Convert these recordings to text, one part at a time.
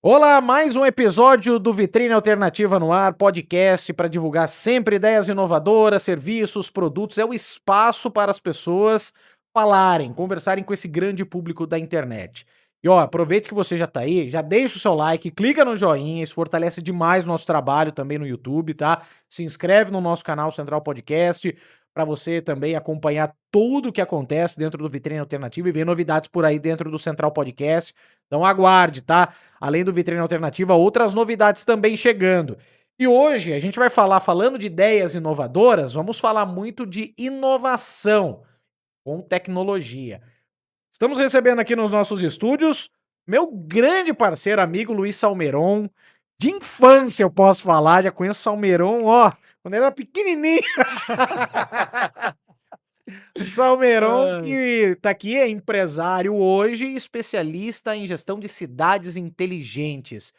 Olá, mais um episódio do Vitrine Alternativa no Ar, podcast para divulgar sempre ideias inovadoras, serviços, produtos. É o espaço para as pessoas falarem, conversarem com esse grande público da internet. E ó, aproveita que você já tá aí, já deixa o seu like, clica no joinha, isso fortalece demais o nosso trabalho também no YouTube, tá? Se inscreve no nosso canal Central Podcast para você também acompanhar tudo o que acontece dentro do Vitrine Alternativa e ver novidades por aí dentro do Central Podcast. Então aguarde, tá? Além do Vitrine Alternativa, outras novidades também chegando. E hoje a gente vai falando de ideias inovadoras, vamos falar muito de inovação com tecnologia. Estamos recebendo aqui nos nossos estúdios meu grande parceiro, amigo Luiz Salmeron. De infância eu posso falar, já conheço o Salmeron, ó, quando ele era pequenininho. Salmeron, Ai. que tá aqui, é empresário hoje, especialista em gestão de cidades inteligentes.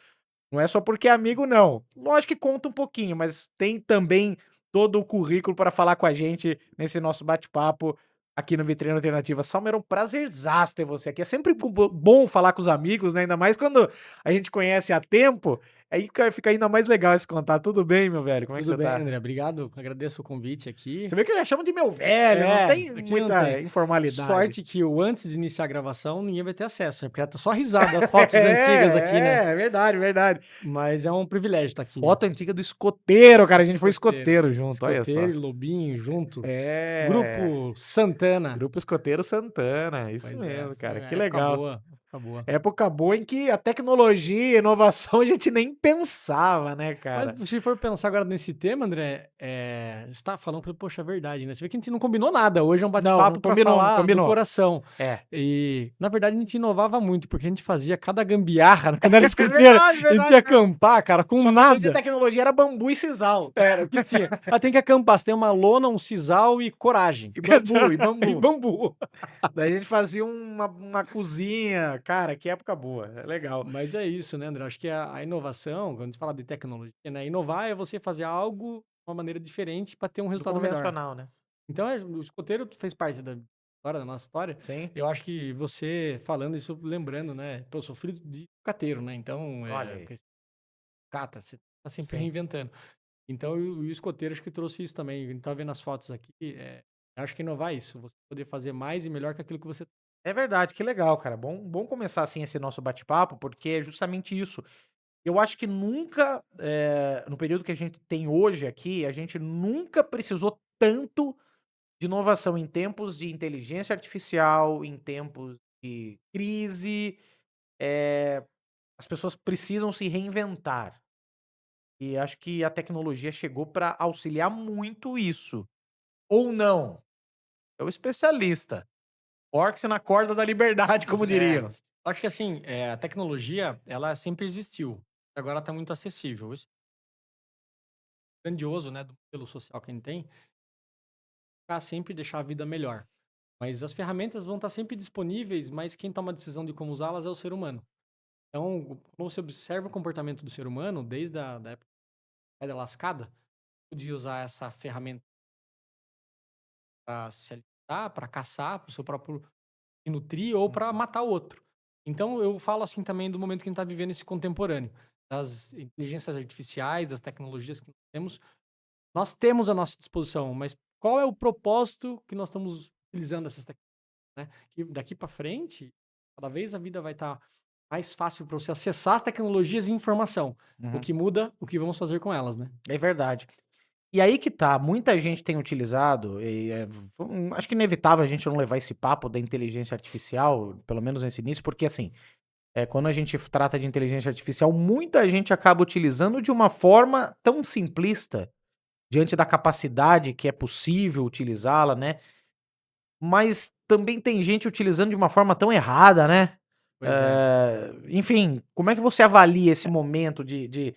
Não é só porque é amigo, não. Lógico que conta um pouquinho, mas tem também todo o currículo para falar com a gente nesse nosso bate-papo aqui no Vitrine Alternativa. Salmer, é um prazerzaço ter você aqui. É sempre bom falar com os amigos, né? Ainda mais quando a gente conhece há tempo. Aí fica ainda mais legal esse contato. Tudo bem, meu velho? Como é que Tudo você bem, tá? André, obrigado, agradeço o convite aqui. Você vê que eu já chamo de meu velho, não tem Aqui não muita tem. informalidade. Sorte que o antes de iniciar a gravação ninguém vai ter acesso, né, porque tá só risada das fotos antigas aqui, né. É verdade, verdade. Mas é um privilégio estar aqui. Foto antiga do escoteiro, cara. A gente foi Escoteiro. escoteiro junto, olha Escoteiro só. e Lobinho junto. É. Grupo Santana. Grupo Escoteiro Santana, isso Pois é, mesmo, foi cara, uma que época legal. boa, época boa. Época boa em que a tecnologia e inovação a gente nem pensava, né, Mas cara. se for pensar agora nesse tema, André, você tá falando, poxa, é verdade, né, você vê que a gente não combinou nada, hoje é um Não, não bate-papo pra combinou, não falar do combinou. coração. É. E, na verdade, a gente inovava muito, porque a gente fazia cada gambiarra quando era É escoteiro, verdade, a gente ia verdade, cara. acampar, cara, com Só que antes de nada. tecnologia era bambu e sisal. Era, o que tinha? Ah, tem que acampar, você tem uma lona, um sisal e coragem. E bambu, e E bambu. bambu. Daí a gente fazia uma cozinha, cara, que época boa, é legal. Mas é isso, né, André, acho que a inovação, quando a gente fala de tecnologia, né, inovar é você fazer algo de uma maneira diferente para ter um Do resultado melhor. convencional, né. Então, o escoteiro fez parte da nossa história. Sim. Eu acho que você falando isso, lembrando, né? Pô, eu sou filho de cateiro, né? Então, Olha aí. cata, você tá sempre Sim. reinventando. Então, o escoteiro acho que trouxe isso também. A gente tá vendo as fotos aqui. Acho que inovar é isso, você poder fazer mais e melhor que aquilo que você. É verdade, que legal, cara. Bom começar assim esse nosso bate-papo, porque é justamente isso. Eu acho que nunca, no período que a gente tem hoje aqui, a gente nunca precisou tanto de inovação em tempos de inteligência artificial, em tempos de crise. As pessoas precisam se reinventar. E acho que a tecnologia chegou para auxiliar muito isso. Ou não? É o especialista. Orque-se na corda da liberdade, como É, diriam. acho que assim, a tecnologia, ela sempre existiu. Agora está muito acessível. Isso é grandioso, né? Do modelo social que a gente tem, para sempre deixar a vida melhor. Mas as ferramentas vão estar sempre disponíveis, mas quem toma a decisão de como usá-las é o ser humano. Então, quando você observa o comportamento do ser humano, desde a da época da lascada, podia usar essa ferramenta para se alimentar, para caçar, para o seu próprio se nutrir ou para Uhum. matar o outro. Então, eu falo assim também do momento que a gente está vivendo esse contemporâneo, das inteligências artificiais, das tecnologias que nós temos à nossa disposição, mas qual é o propósito que nós estamos utilizando essas tecnologias? Né? Que daqui para frente, cada vez a vida vai estar mais fácil para você acessar as tecnologias e informação. O Uhum. que muda, o que vamos fazer com elas, né? É verdade. E aí que tá, muita gente tem utilizado, e acho que inevitável a gente não levar esse papo da inteligência artificial, pelo menos nesse início, porque assim, quando a gente trata de inteligência artificial, muita gente acaba utilizando de uma forma tão simplista, diante da capacidade que é possível utilizá-la, né? Mas também tem gente utilizando de uma forma tão errada, né? Pois é. Enfim, como é que você avalia esse momento de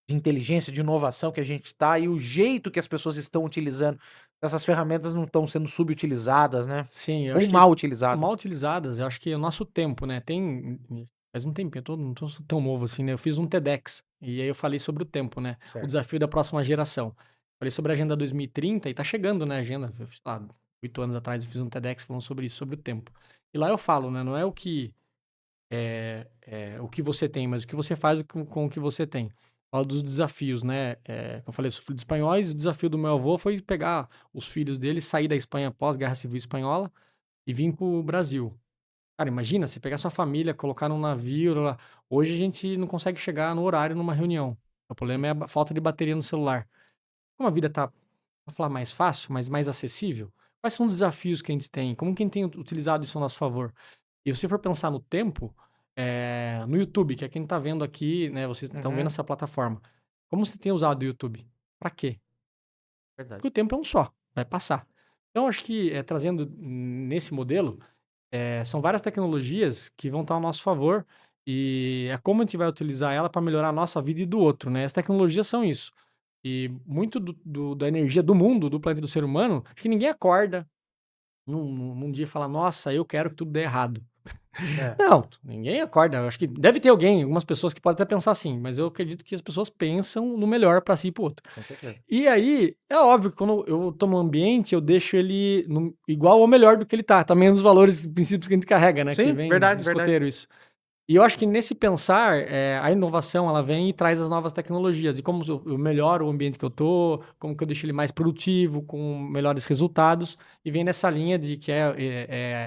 inteligência, de inovação que a gente está e o jeito que as pessoas estão utilizando? Essas ferramentas não estão sendo subutilizadas, né? Sim, eu Ou acho que mal mal utilizadas. utilizadas, eu acho que é o nosso tempo, né? Faz um tempinho, não tô tão novo assim, né? Eu fiz um TEDx e aí eu falei sobre o tempo, né? O Certo. desafio da próxima geração. Falei sobre a Agenda 2030 e tá chegando, né? A agenda, sei lá, 8 anos atrás eu fiz um TEDx falando sobre isso, sobre o tempo. E lá eu falo, né? Não é o que o que você tem, mas o que você faz com o que você tem. Fala dos desafios, né? Como eu falei, eu sou filho de espanhóis, e o desafio do meu avô foi pegar os filhos dele, sair da Espanha após a Guerra Civil Espanhola e vir para o Brasil. Cara, imagina, você pegar sua família, colocar num navio. Lá. Hoje a gente não consegue chegar no horário numa reunião. O problema é a falta de bateria no celular. Como a vida tá, vou falar mais fácil, mas mais acessível, quais são os desafios que a gente tem? Como que a gente tem utilizado isso a nosso favor? E se você for pensar no tempo, no YouTube, que é quem tá vendo aqui, né? Vocês estão vendo Uhum, essa plataforma. Como você tem usado o YouTube? Pra quê? verdade. Porque o tempo é um só, vai passar. Então, acho que trazendo nesse modelo, são várias tecnologias que vão estar ao nosso favor e é como a gente vai utilizar ela para melhorar a nossa vida e do outro, né? As tecnologias são isso. E muito da energia do mundo, do planeta do ser humano, acho que ninguém acorda num dia e fala, nossa, eu quero que tudo dê errado. É, Não, ninguém acorda. Eu acho que deve ter alguém, algumas pessoas que podem até pensar assim, mas eu acredito que as pessoas pensam no melhor para si e pro outro. com certeza. E aí, é óbvio que quando eu tô no ambiente, eu deixo ele igual ou melhor do que ele tá. Também é um dos valores, princípios que a gente carrega, né? Que Sim, vem de verdade, verdade. escoteiro isso. E eu acho que nesse pensar, a inovação ela vem e traz as novas tecnologias. E como eu melhoro o ambiente que eu tô, como que eu deixo ele mais produtivo, com melhores resultados. E vem nessa linha de que é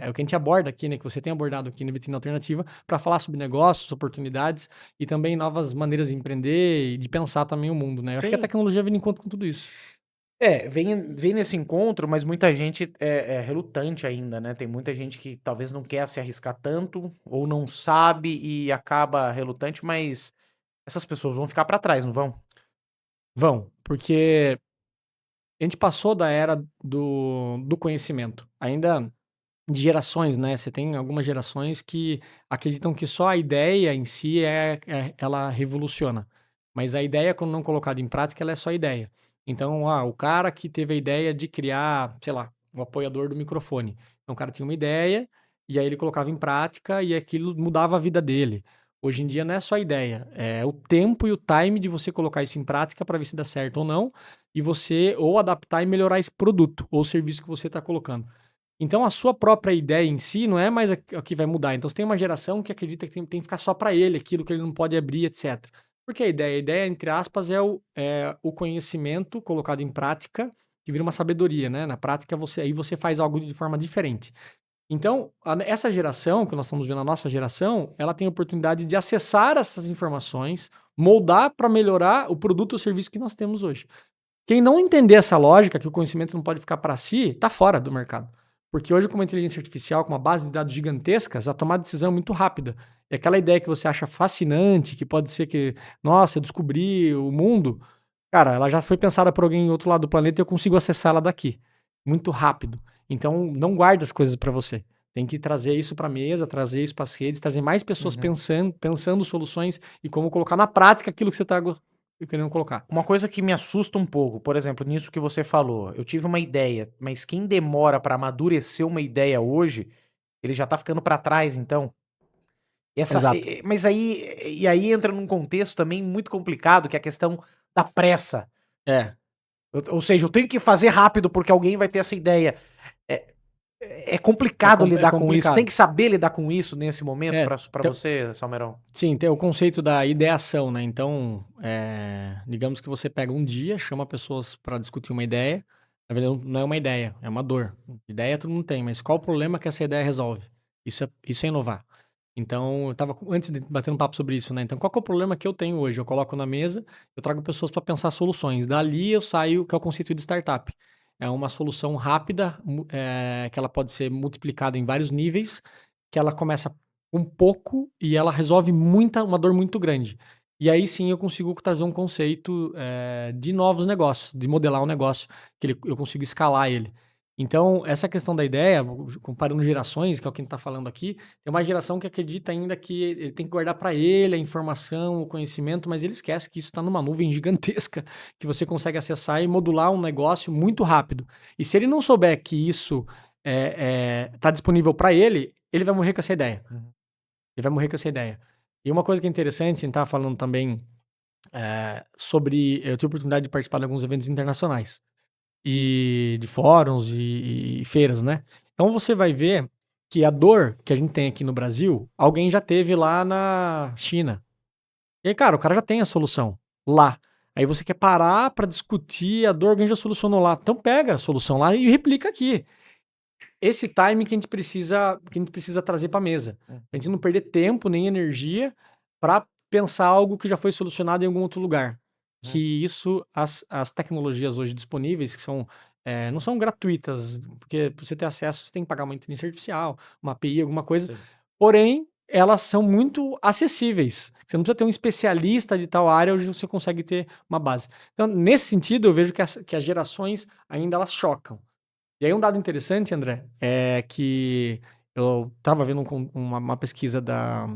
o que a gente aborda aqui, né? Que você tem abordado aqui na Vitrine Alternativa, para falar sobre negócios, oportunidades e também novas maneiras de empreender e de pensar também o mundo, né? Eu acho que a Sim. tecnologia vem em conta com tudo isso. Vem nesse encontro, mas muita gente é relutante ainda, né? Tem muita gente que talvez não quer se arriscar tanto, ou não sabe e acaba relutante, mas essas pessoas vão ficar pra trás, não vão? Vão, porque a gente passou da era do conhecimento. Ainda de gerações, né? Você tem algumas gerações que acreditam que só a ideia em si ela revoluciona. Mas a ideia, quando não colocada em prática, ela é só ideia. Então, o cara que teve a ideia de criar, sei lá, o apoiador do microfone. Então, o cara tinha uma ideia e aí ele colocava em prática e aquilo mudava a vida dele. Hoje em dia não é só ideia, é o tempo e o time de você colocar isso em prática para ver se dá certo ou não, e você ou adaptar e melhorar esse produto ou serviço que você está colocando. Então a sua própria ideia em si não é mais a que vai mudar. Então você tem uma geração que acredita que tem que ficar só para ele, aquilo que ele não pode abrir, etc. Porque a ideia, entre aspas, é o conhecimento colocado em prática, que vira uma sabedoria, né? Na prática, você faz algo de forma diferente. Então, essa geração, que nós estamos vendo a nossa geração, ela tem a oportunidade de acessar essas informações, moldar para melhorar o produto ou serviço que nós temos hoje. Quem não entender essa lógica, que o conhecimento não pode ficar para si, está fora do mercado. Porque hoje, com uma inteligência artificial, com uma base de dados gigantescas, a tomada de decisão é muito rápida. E aquela ideia que você acha fascinante, que pode ser que, nossa, eu descobri o mundo, cara, ela já foi pensada por alguém em outro lado do planeta e eu consigo acessá-la daqui. Muito rápido. Então, não guarde as coisas para você. Tem que trazer isso para a mesa, trazer isso para as redes, trazer mais pessoas Uhum. pensando soluções e como colocar na prática aquilo que você está querendo colocar. Uma coisa que me assusta um pouco, por exemplo, nisso que você falou, eu tive uma ideia, mas quem demora pra amadurecer uma ideia hoje, ele já tá ficando pra trás, então. Exato. Mas aí entra num contexto também muito complicado, que é a questão da pressa. É. Ou seja, eu tenho que fazer rápido porque alguém vai ter essa ideia. É, é complicado É lidar com isso. Tem complicado. que saber lidar com isso nesse momento É, pra você, Salmerão. sim, tem o conceito da ideação, né? Então, digamos que você pega um dia, chama pessoas para discutir uma ideia. Na verdade, não é uma ideia, é uma dor. Ideia todo mundo tem, mas qual o problema que essa ideia resolve? Isso é inovar. Então, eu estava antes de bater um papo sobre isso, né? Então, qual que é o problema que eu tenho hoje? Eu coloco na mesa, eu trago pessoas para pensar soluções. Dali eu saio, que é o conceito de startup. É uma solução rápida, que ela pode ser multiplicada em vários níveis, que ela começa um pouco e ela resolve uma dor muito grande. E aí sim eu consigo trazer um conceito de novos negócios, de modelar um negócio, eu consigo escalar ele. Então, essa questão da ideia, comparando gerações, que é o que a gente está falando aqui, tem uma geração que acredita ainda que ele tem que guardar para ele a informação, o conhecimento, mas ele esquece que isso está numa nuvem gigantesca que você consegue acessar e modular um negócio muito rápido. E se ele não souber que isso está disponível para ele, ele vai morrer com essa ideia. Uhum. Ele vai morrer com essa ideia. E uma coisa que é interessante, a gente estava falando também sobre. Eu tive a oportunidade de participar de alguns eventos internacionais e de fóruns e feiras, né? Então você vai ver. que a dor que a gente tem aqui no Brasil, alguém já teve lá na China. E aí, cara, o cara já tem a solução lá. Aí você quer parar pra discutir a dor, alguém já solucionou lá. Então pega a solução lá e replica aqui. Esse time que a gente precisa trazer pra mesa. A gente não perder tempo nem energia pra pensar algo que já foi solucionado em algum outro lugar. Que isso, as tecnologias hoje disponíveis, que são, não são gratuitas, porque pra você ter acesso, você tem que pagar uma inteligência artificial, uma API, alguma coisa. Sim. Porém, elas são muito acessíveis. Você não precisa ter um especialista de tal área onde você consegue ter uma base. Então, nesse sentido, eu vejo que as gerações ainda elas chocam. E aí um dado interessante, André, é que eu estava vendo uma pesquisa da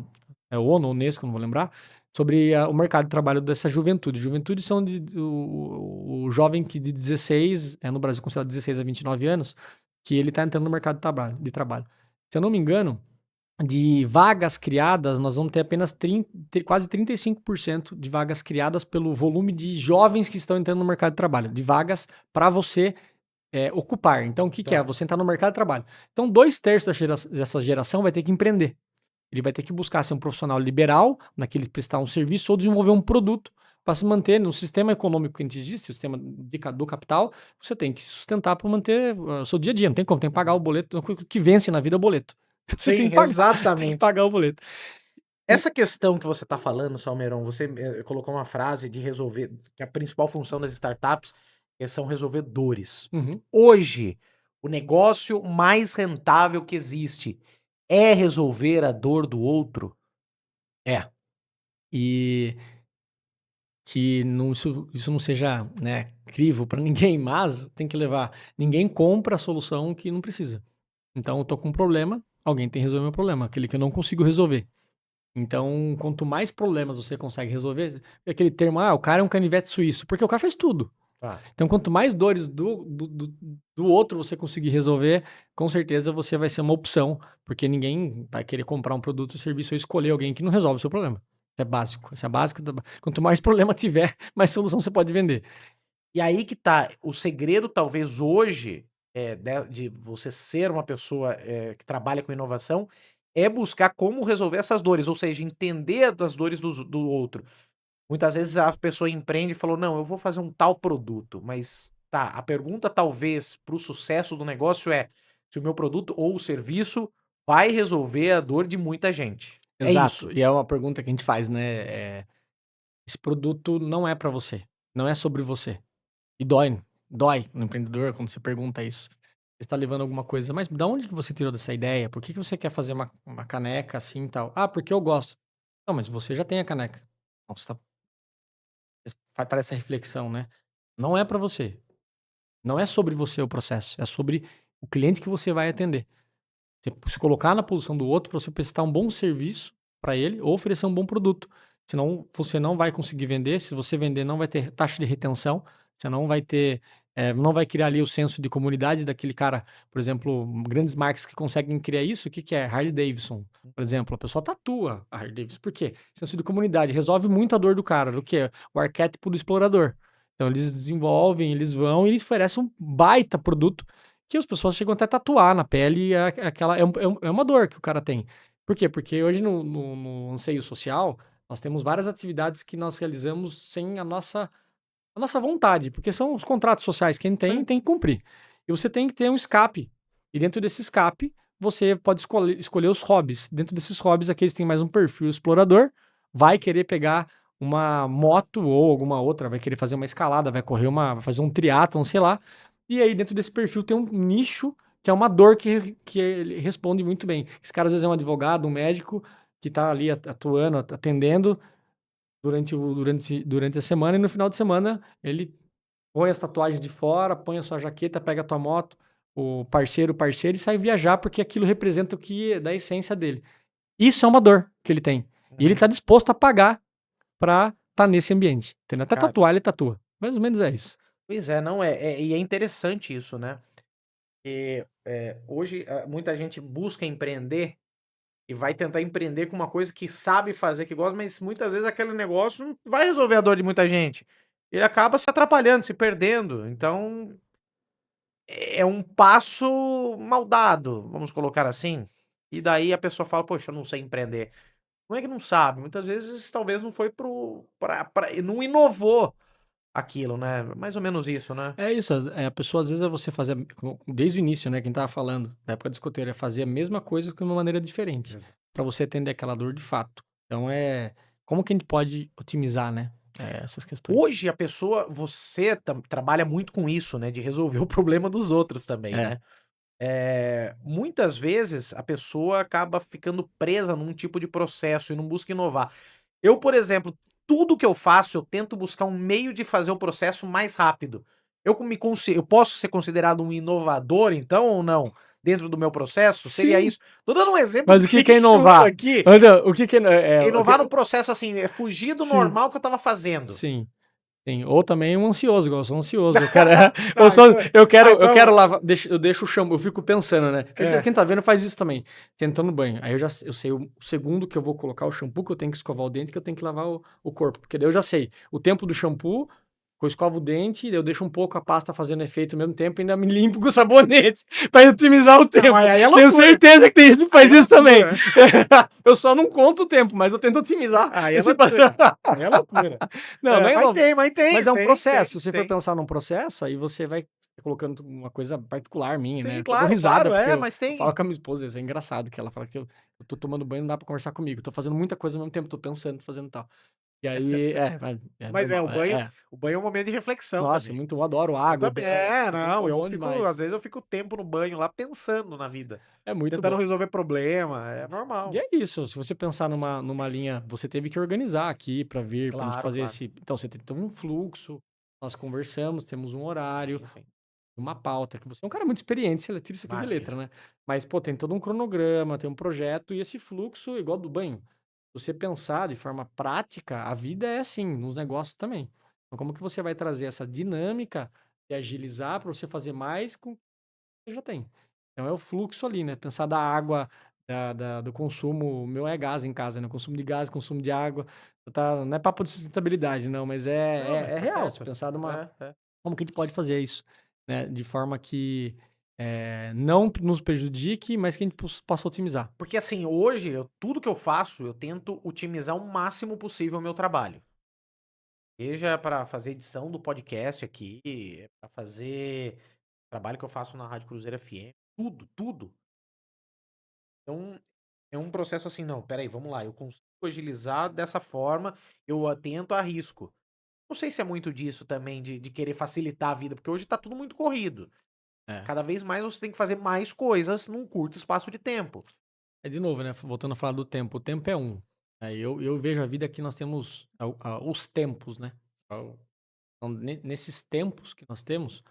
ONU, Unesco, não vou lembrar, sobre o mercado de trabalho dessa juventude. Juventude são o jovem que de 16, no Brasil considerado 16 a 29 anos, que ele está entrando no mercado de trabalho. Se eu não me engano, de vagas criadas, nós vamos ter apenas quase 35% de vagas criadas pelo volume de jovens que estão entrando no mercado de trabalho, de vagas para você ocupar. Então, o que, que é? Tá. Você entrar no mercado de trabalho. Então, 2/3 dessa geração vai ter que empreender. Ele vai ter que buscar ser um profissional liberal, naquele prestar um serviço ou desenvolver um produto para se manter no sistema econômico que a gente existe, o sistema do capital. Você tem que se sustentar para manter o seu dia a dia. Não tem como, tem que pagar o boleto, o que vence na vida é o boleto. Você tem Sim, que pagar, tem que exatamente. pagar o boleto. Essa questão que você está falando, Salmeirão, você colocou uma frase de resolver, que a principal função das startups são resolver dores. Uhum. Hoje, o negócio mais rentável que existe é resolver a dor do outro? É. E que isso não seja, né, crivo para ninguém, mas tem que levar. Ninguém compra a solução que não precisa. Então, eu tô com um problema, alguém tem que resolver meu problema, aquele que eu não consigo resolver. Então, quanto mais problemas você consegue resolver, aquele termo, o cara é um canivete suíço, porque o cara faz tudo. Tá. Então, quanto mais dores do outro você conseguir resolver, com certeza você vai ser uma opção, porque ninguém vai querer comprar um produto ou serviço ou escolher alguém que não resolve o seu problema. Isso é básico. Isso é básico. Quanto mais problema tiver, mais solução você pode vender. E aí que tá, o segredo talvez hoje, de você ser uma pessoa, que trabalha com inovação, é buscar como resolver essas dores, ou seja, entender das dores do outro. Muitas vezes a pessoa empreende e falou: "Não, eu vou fazer um tal produto", mas tá, a pergunta talvez para o sucesso do negócio é, se o meu produto ou o serviço vai resolver a dor de muita gente. É Exato. isso. E é uma pergunta que a gente faz, né? Esse produto não é para você. Não é sobre você. E dói no empreendedor quando você pergunta isso. Você está levando alguma coisa, mas da onde que você tirou dessa ideia? Por que que você quer fazer uma caneca assim e tal? Ah, porque eu gosto. Não, mas você já tem a caneca. Não, traz essa reflexão, né? Não é para você. Não é sobre você o processo. É sobre o cliente que você vai atender. Você se colocar na posição do outro para você prestar um bom serviço para ele ou oferecer um bom produto. Senão você não vai conseguir vender. Se você vender, não vai ter taxa de retenção. Você não vai ter, não vai criar ali o senso de comunidade daquele cara. Por exemplo, grandes marcas que conseguem criar isso. O que que é? Harley Davidson, por exemplo. A pessoa tatua a Harley Davidson. Por quê? Senso de comunidade. Resolve muito a dor do cara. Do que? O arquétipo do explorador. Então eles desenvolvem, eles vão e eles oferecem um baita produto que as pessoas chegam até a tatuar na pele, é uma dor que o cara tem. Por quê? Porque hoje no anseio social, nós temos várias atividades que nós realizamos sem a nossa vontade, porque são os contratos sociais, quem tem, Sim. tem que cumprir. E você tem que ter um escape. E dentro desse escape, você pode escolher os hobbies. Dentro desses hobbies, aqueles que têm mais um perfil explorador, vai querer pegar uma moto ou alguma outra, vai querer fazer uma escalada, vai fazer um triatlon, sei lá. E aí, dentro desse perfil, tem um nicho que é uma dor que ele responde muito bem. Esse cara, às vezes, é um advogado, um médico, que está ali atuando, atendendo durante a semana, e no final de semana ele põe as tatuagens de fora, põe a sua jaqueta, pega a tua moto, o parceiro, e sai viajar, porque aquilo representa o que é da essência dele. Isso é uma dor que ele tem. E ele Uhum. está disposto a pagar pra estar nesse ambiente. Entendeu? Até Cara, tatuar, ele tatua. Mais ou menos é isso. pois é, não e é interessante isso, né, hoje, muita gente busca empreender e vai tentar empreender com uma coisa que sabe fazer, que gosta, mas muitas vezes aquele negócio não vai resolver a dor de muita gente. Ele acaba se atrapalhando, se perdendo, então é um passo mal dado, vamos colocar assim? e daí a pessoa fala: "Poxa, eu não sei empreender". Não é que não sabe, muitas vezes talvez não foi pra não inovou aquilo, né, mais ou menos isso, né. É isso, a pessoa às vezes é você fazer desde o início, né, quem estava falando, da época do escoteiro, é fazer a mesma coisa de uma maneira diferente, Exa para você atender aquela dor de fato. Então como que a gente pode otimizar, né, essas questões. Hoje a pessoa você trabalha muito com isso, né, de resolver o problema dos outros também, É, né. Muitas vezes a pessoa acaba ficando presa num tipo de processo e não busca inovar. Eu, por exemplo, tudo que eu faço, eu tento buscar um meio de fazer o processo mais rápido. Eu posso ser considerado um inovador então ou não? Dentro do meu processo? Seria sim, isso. Tô dando um exemplo mas o que bem que é chulo inovar? aqui. Então, o que que o que Inovar no processo, assim, é fugir do sim, normal que eu estava fazendo. sim. Sim, ou também um ansioso, igual eu sou ansioso, eu Tá, sou então eu quero então lavar, eu deixo o shampoo, eu fico pensando, né, certeza é. quem tá vendo faz isso também, tentando no banho, aí eu sei o segundo que eu vou colocar o shampoo, que eu tenho que escovar o dente, que eu tenho que lavar o corpo, porque daí eu já sei o tempo do shampoo, eu escovo o dente, daí eu deixo um pouco a pasta fazendo efeito ao mesmo tempo e ainda me limpo com o sabonete, pra otimizar o Não, tempo. aí é Tenho loucura. certeza que tem gente que Aí faz é isso também. loucura. Eu só não conto o tempo, mas eu tento otimizar Aí é esse loucura. Aí é loucura. Não, não é Mas inovar. tem, mas tem, Mas é um tem, processo. tem, Se você for tem. pensar num processo, aí você vai colocando uma coisa particular minha, né. Sim, Até dou claro, risada, claro, porque mas eu falo tem. com a minha esposa, isso é engraçado, que ela fala que eu tô tomando banho, não dá pra conversar comigo, tô fazendo muita coisa ao mesmo tempo, tô pensando, tô fazendo tal. E aí é Mas normal. o banho é um momento de reflexão Nossa, também. eu adoro Eu água, também é não, eu bom fico às demais. vezes eu fico tempo no banho lá pensando na vida, É muito tentando bom. resolver problema, é E normal. é isso, se você pensar numa linha, você teve que organizar aqui pra vir, pra gente Claro, fazer claro. esse, então você tem um fluxo, nós conversamos, temos um horário, Sim, sim. uma pauta, que você é um cara muito experiente, você é letrista de Imagina. letra, né. Mas, pô, tem todo um cronograma, tem um projeto e esse fluxo, igual do banho, se você pensar de forma prática, a vida é assim, nos negócios também. Então como que você vai trazer essa dinâmica e agilizar para você fazer mais com o que você já tem? Então é o fluxo ali, né, pensar da água, do consumo, o meu é gás em casa, né, consumo de gás, consumo de água, tá, não é papo de sustentabilidade não, mas Não, mas é tá real, se certo. pensar numa, É. como que a gente pode fazer isso, né, de forma que, não nos prejudique, mas que a gente possa otimizar. Porque assim, hoje tudo que eu faço, eu tento otimizar o máximo possível o meu trabalho. Seja para fazer edição do podcast aqui, para fazer trabalho que eu faço na Rádio Cruzeiro FM, tudo, tudo. Então, é um processo assim, não, espera aí, vamos lá, eu consigo agilizar dessa forma, eu atento a risco. Não sei se é muito disso também, de querer facilitar a vida, porque hoje tá tudo muito corrido. É. Cada vez mais você tem que fazer mais coisas num curto espaço de tempo. É de novo, né, voltando a falar do tempo, o tempo é um. Eu vejo a vida que nós temos os tempos, né. Então nesses tempos que nós temos,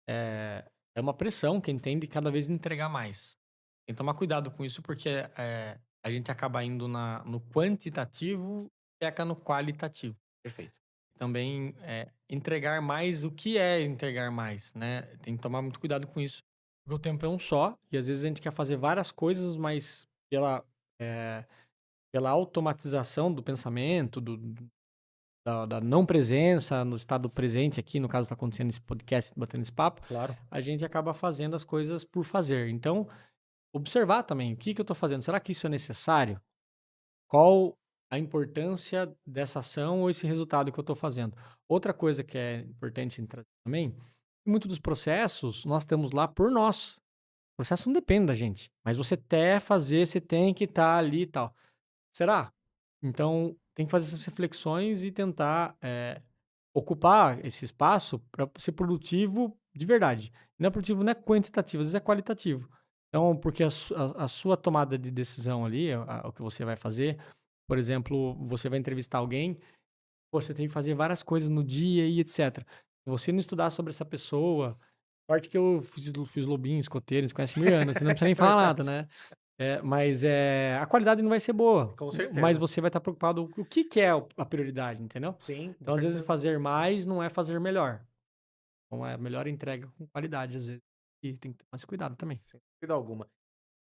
é uma pressão quem tem de cada vez entregar mais. Tem que tomar cuidado com isso, porque, a gente acaba indo no quantitativo e peca no qualitativo. Perfeito. Também, entregar mais, o que é entregar mais, né? Tem que tomar muito cuidado com isso, porque o tempo é um só, e às vezes a gente quer fazer várias coisas, mas eh, pela automatização do pensamento, da não presença no estado presente aqui, no caso está acontecendo esse podcast, batendo esse papo, Claro. a gente acaba fazendo as coisas por fazer. Então, observar também, o que que eu estou fazendo? Será que isso é necessário? Qual a importância dessa ação ou esse resultado que eu estou fazendo? Outra coisa que é importante em trazer também, muito dos processos nós temos lá por nós. O processo não depende da gente, mas você quer fazer, você tem que estar ali e tal. Será? Então, tem que fazer essas reflexões e tentar ocupar esse espaço para ser produtivo de verdade. Não é produtivo, não é quantitativo, às vezes é qualitativo. Então, porque a sua tomada de decisão ali, o que você vai fazer, por exemplo, você vai entrevistar alguém, pô, você tem que fazer várias coisas no dia e etc. Se você não estudar sobre essa pessoa, sorte que eu fiz lobinho, escoteiro, você conhece mil anos, você não precisa nem É falar nada, verdade. né? Mas a qualidade não vai ser boa, Com mas certeza. você vai estar preocupado o que que é a prioridade, entendeu? Sim, com Então, às vezes, certeza. fazer mais não é fazer melhor. Então, é melhor entrega com qualidade, às vezes. E tem que ter mais cuidado também. Sem dúvida alguma.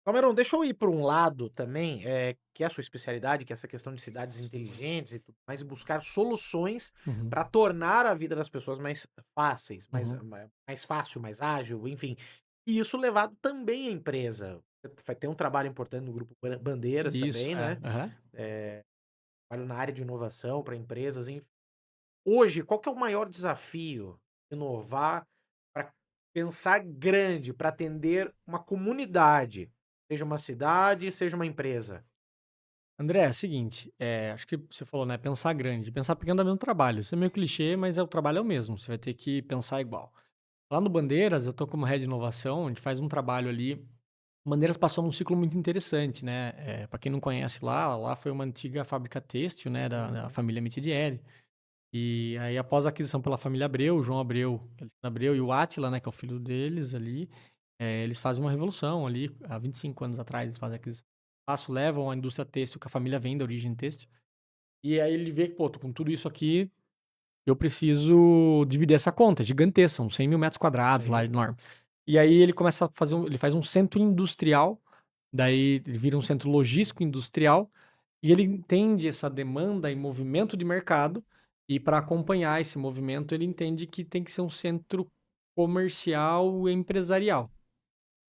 Cameron, deixa eu ir por um lado também, que é a sua especialidade, que é essa questão de cidades inteligentes e tudo mais, e buscar soluções Uhum, para tornar a vida das pessoas mais fáceis, uhum, mais fácil, mais ágil, enfim. E isso levado também à empresa. vai ter um trabalho importante no grupo Bandeiras Isso, também, é. né? Aham. Trabalho na área de inovação para empresas, enfim. Hoje, qual que é o maior desafio? Inovar para pensar grande, para atender uma comunidade, seja uma cidade, seja uma empresa. André, é o seguinte, acho que você falou, né, pensar grande. Pensar pequeno dá mesmo trabalho. Isso é meio clichê, mas o trabalho é o mesmo. Você vai ter que pensar igual. Lá no Bandeiras, eu tô como head de inovação, a gente faz um trabalho ali. Bandeiras passou num ciclo muito interessante, né? Para quem não conhece lá foi uma antiga fábrica têxtil, né, da Uhum. família Mitidieri. E aí, após a aquisição pela família Abreu, o João Abreu, Alexandre Abreu e o Átila, né, que é o filho deles ali, eles fazem uma revolução ali, há 25 anos atrás, eles fazem aqueles espaço, levam a indústria têxtil, que a família vem da origem têxtil, e aí ele vê que, pô, tô com tudo isso aqui, eu preciso dividir essa conta, é gigantesca, são 100 mil metros quadrados lá, Sim. enorme. E aí ele começa a fazer, ele faz um centro industrial, daí ele vira um centro logístico industrial, e ele entende essa demanda e movimento de mercado, e para acompanhar esse movimento, ele entende que tem que ser um centro comercial e empresarial.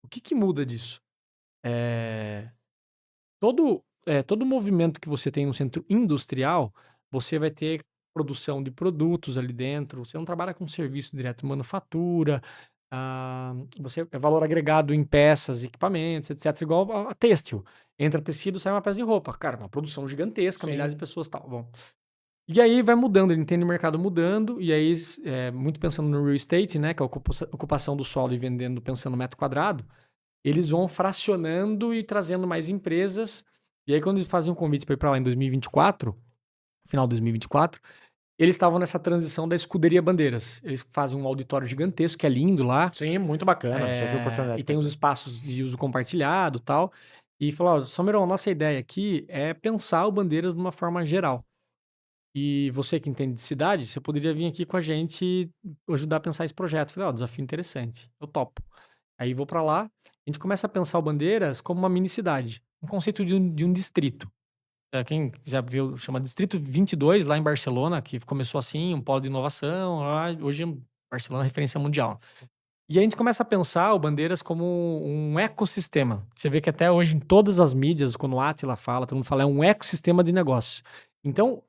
O que que muda disso? É, todo movimento que você tem no centro industrial, você vai ter produção de produtos ali dentro, você não trabalha com serviço direto, manufatura, você é valor agregado em peças, equipamentos, etc, igual a têxtil. Entra tecido, sai uma peça de roupa. Cara, uma produção gigantesca, milhares de Sim. pessoas, tal, bom. E aí vai mudando, ele entende o mercado mudando, e aí, muito pensando no real estate, né, que é a ocupação do solo e vendendo, pensando no metro quadrado, eles vão fracionando e trazendo mais empresas. E aí, quando eles fazem um convite para ir para lá em 2024, final de 2024, eles estavam nessa transição da escuderia Bandeiras. Eles fazem um auditório gigantesco, que é lindo lá, Sim, muito bacana. Já tive a oportunidade e de tem os conhecer. espaços de uso compartilhado e tal. E falou: ó, Somerão, nossa ideia aqui é pensar o Bandeiras de uma forma geral. E você que entende de cidade, você poderia vir aqui com a gente e ajudar a pensar esse projeto. Falei, ó, desafio interessante, eu topo. Aí vou pra lá, a gente começa a pensar o Bandeiras como uma mini cidade, um conceito de um distrito. Quem quiser ver, chama Distrito 22, lá em Barcelona, que começou assim, um polo de inovação, lá, hoje Barcelona é referência mundial. E a gente começa a pensar o Bandeiras como um ecossistema. Você vê que até hoje em todas as mídias, quando o Átila fala, todo mundo fala, é um ecossistema de negócio. Então,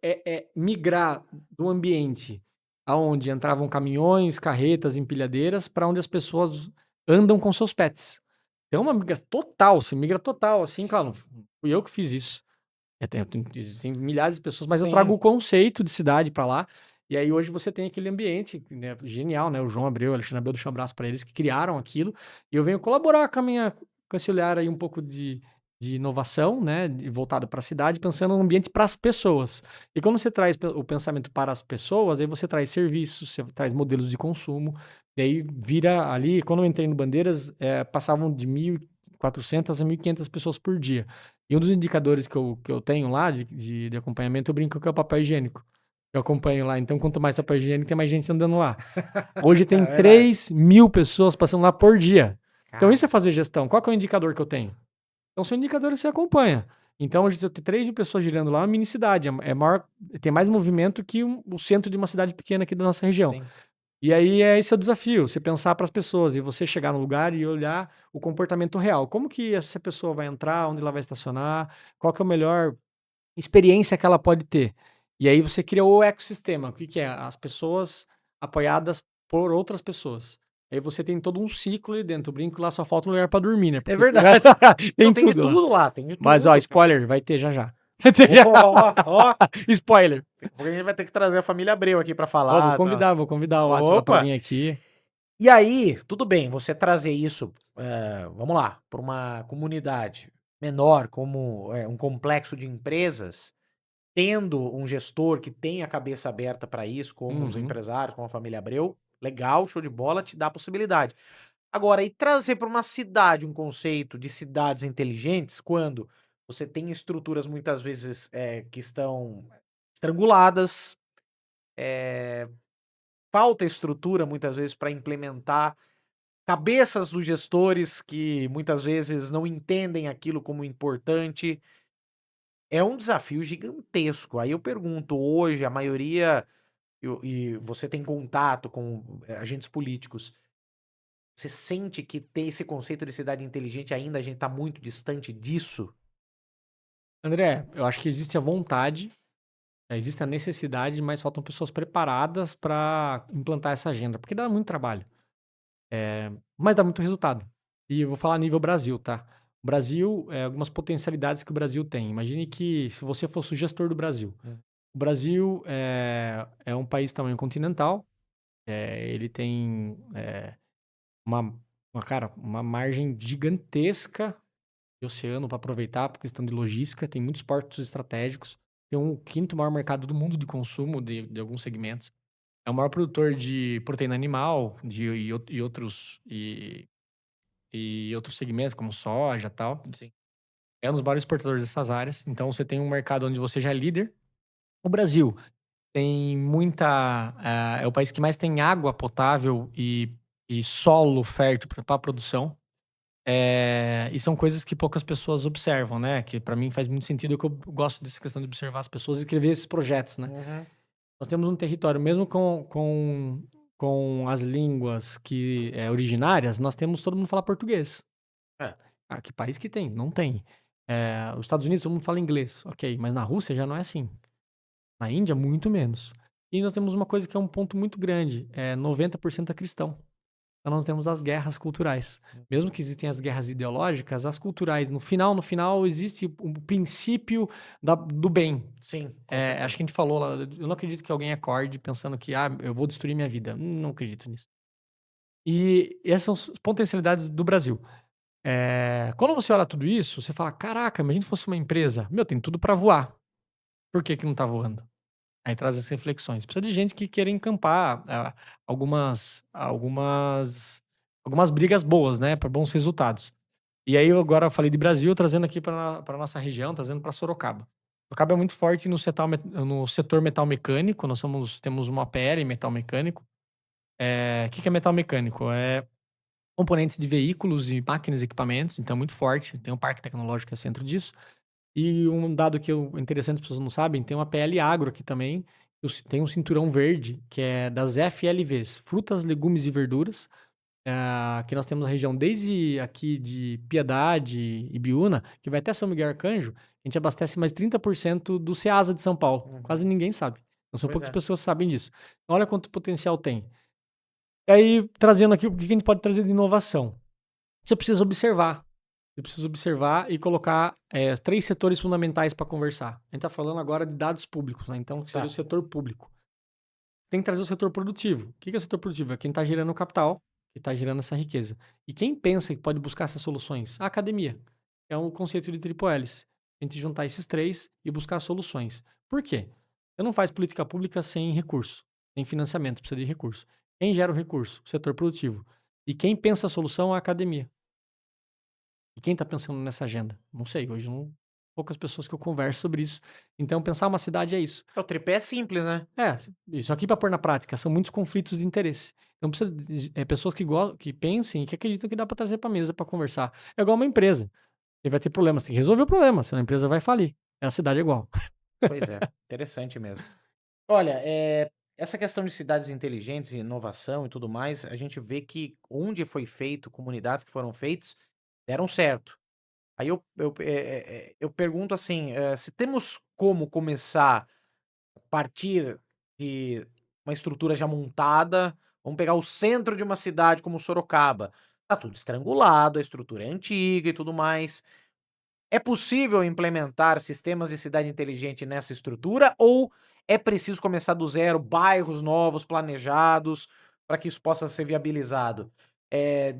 é migrar do ambiente aonde entravam caminhões, carretas, empilhadeiras, para onde as pessoas andam com seus pets. Então, uma migra total, se migra total, assim, claro, fui eu que fiz isso. Existem milhares de pessoas, mas eu trago Sim. o conceito de cidade para lá. E aí hoje você tem aquele ambiente, né, genial, né? O João Abreu, o Alexandre Abreu, deixa um abraço para eles que criaram aquilo. E eu venho colaborar com esse olhar aí um pouco de inovação, né? Voltado para a cidade, pensando no ambiente para as pessoas. E quando você traz o pensamento para as pessoas, aí você traz serviços, você traz modelos de consumo. E aí vira ali, quando eu entrei no Bandeiras, passavam de 1.400 a 1.500 pessoas por dia. E um dos indicadores que eu tenho lá de acompanhamento, eu brinco que é o papel higiênico. Eu acompanho lá. Então, quanto mais papel higiênico, tem mais gente andando lá. Hoje tem É verdade. 3.000 pessoas passando lá por dia. Então, isso é Cara, fazer gestão. Qual que é o indicador que eu tenho? Então, são indicadores que você acompanha. Então, hoje, se eu tenho 3.000 pessoas girando lá, é uma mini cidade. É maior, tem mais movimento que o centro de uma cidade pequena aqui da nossa região. sim. E aí esse é o desafio, você pensar para as pessoas e você chegar no lugar e olhar o comportamento real. Como que essa pessoa vai entrar, onde ela vai estacionar, qual que é a melhor experiência que ela pode ter. E aí você cria o ecossistema. O que que é? As pessoas apoiadas por outras pessoas. Aí você tem todo um ciclo ali dentro. Eu brinco que lá só falta um lugar para dormir, né? É Porque verdade. Não, tem tem de tudo lá. tudo lá, tem de Mas, ó, tudo, cara. spoiler, vai ter já já. Ó, ó. Spoiler. Porque a gente vai ter que trazer a família Abreu aqui pra Ó, falar, tá? vou convidar o Atila para Opa! vir aqui. E aí, tudo bem, você trazer isso, vamos lá, para uma comunidade menor, como um complexo de empresas, tendo um gestor que tem a cabeça aberta para isso, como os Uhum. empresários, como a família Abreu, legal, show de bola, te dá a possibilidade. Agora, e trazer para uma cidade um conceito de cidades inteligentes, quando você tem estruturas muitas vezes que estão estranguladas, falta estrutura muitas vezes para implementar, cabeças dos gestores que muitas vezes não entendem aquilo como importante. É um desafio gigantesco. Aí eu pergunto, hoje a maioria, e você tem contato com agentes políticos, Você sente que ter esse conceito de cidade inteligente ainda a gente tá muito distante disso? André, eu acho que existe a vontade, existe a necessidade, mas faltam pessoas preparadas para implantar essa agenda, porque dá muito trabalho, mas dá muito resultado. E eu vou falar a nível Brasil, tá? O Brasil, algumas potencialidades que o Brasil tem. Imagine que se você fosse o gestor do Brasil. Hum. O Brasil é um país tamanho continental, ele tem uma, uma margem gigantesca de oceano para aproveitar por questão de logística, tem muitos portos estratégicos, tem o quinto maior mercado do mundo de consumo de alguns segmentos. É o maior produtor de proteína animal e outros segmentos, como soja e tal. Sim. É um dos maiores exportadores dessas áreas. Então, você tem um mercado onde você já é líder. O Brasil tem muita. É o país que mais tem água potável e solo fértil para a produção. E são coisas que poucas pessoas observam, né? Que para mim faz muito sentido, que eu gosto dessa questão de observar as pessoas e escrever esses projetos, né? Uhum. Nós temos um território, mesmo com as línguas originárias, nós temos todo mundo fala português. É. Ah, que país que tem? Não tem. Os Estados Unidos, todo mundo fala inglês, ok, mas na Rússia já não é assim. Na Índia, muito menos. E nós temos uma coisa que é um ponto muito grande: 90% é cristão. Então nós temos as guerras culturais. Mesmo que existem as guerras ideológicas, as culturais, no final, existe o princípio do bem. Sim, com Acho certeza. que a gente falou lá, eu não acredito que alguém acorde pensando que, eu vou destruir minha vida. Não acredito nisso. E essas são as potencialidades do Brasil. Quando você olha tudo isso, você fala, caraca, imagina se fosse uma empresa. Meu, tem tudo para voar. Por que que não tá voando? Aí traz as reflexões. Precisa de gente que queira encampar algumas brigas boas, né, para bons resultados. E aí eu agora falei de Brasil, trazendo aqui para nossa região, trazendo para Sorocaba. Sorocaba é muito forte no setor metal mecânico, temos uma APL em metal mecânico. Que é metal mecânico? É componentes de veículos e máquinas e equipamentos, então é muito forte, tem um parque tecnológico que é centro disso. E um dado interessante, as pessoas não sabem, tem uma PL Agro aqui também, tem um cinturão verde, que é das FLVs, frutas, legumes e verduras, que nós temos a região desde aqui de Piedade e Biúna, que vai até São Miguel Arcanjo, a gente abastece mais 30% do Ceasa de São Paulo. Uhum. Quase ninguém sabe. Não são Pois poucas é. pessoas que sabem disso. Então, olha quanto potencial tem. E aí, trazendo aqui, o que a gente pode trazer de inovação? Você precisa observar. Você precisa observar e colocar 3 setores fundamentais para conversar. A gente está falando agora de dados públicos, né? Então, que seria Tá. o setor público. Tem que trazer o setor produtivo. O que é o setor produtivo? É quem está gerando o capital, que está gerando essa riqueza. E quem pensa que pode buscar essas soluções? A academia. É um conceito de triple hélice. A gente juntar esses 3 e buscar soluções. Por quê? Você não faz política pública sem recurso, sem financiamento, precisa de recurso. Quem gera o recurso? O setor produtivo. E quem pensa a solução é a academia. E quem está pensando nessa agenda? Não sei, hoje não poucas pessoas que eu converso sobre isso. Então, pensar uma cidade é isso. O tripé é simples, né? Isso aqui para pôr na prática, são muitos conflitos de interesse. Então, precisa de pessoas que pensem e que acreditam que dá para trazer para mesa para conversar. É igual uma empresa. Ele vai ter problemas, tem que resolver o problema, senão a empresa vai falir. A cidade é igual. Pois é, interessante mesmo. Olha, essa questão de cidades inteligentes e inovação e tudo mais, a gente vê que onde foi feito, comunidades que foram feitos, deram certo. Aí eu pergunto assim, se temos como começar a partir de uma estrutura já montada, vamos pegar o centro de uma cidade como Sorocaba, tá tudo estrangulado, a estrutura é antiga e tudo mais. É possível implementar sistemas de cidade inteligente nessa estrutura ou é preciso começar do zero, bairros novos planejados, para que isso possa ser viabilizado?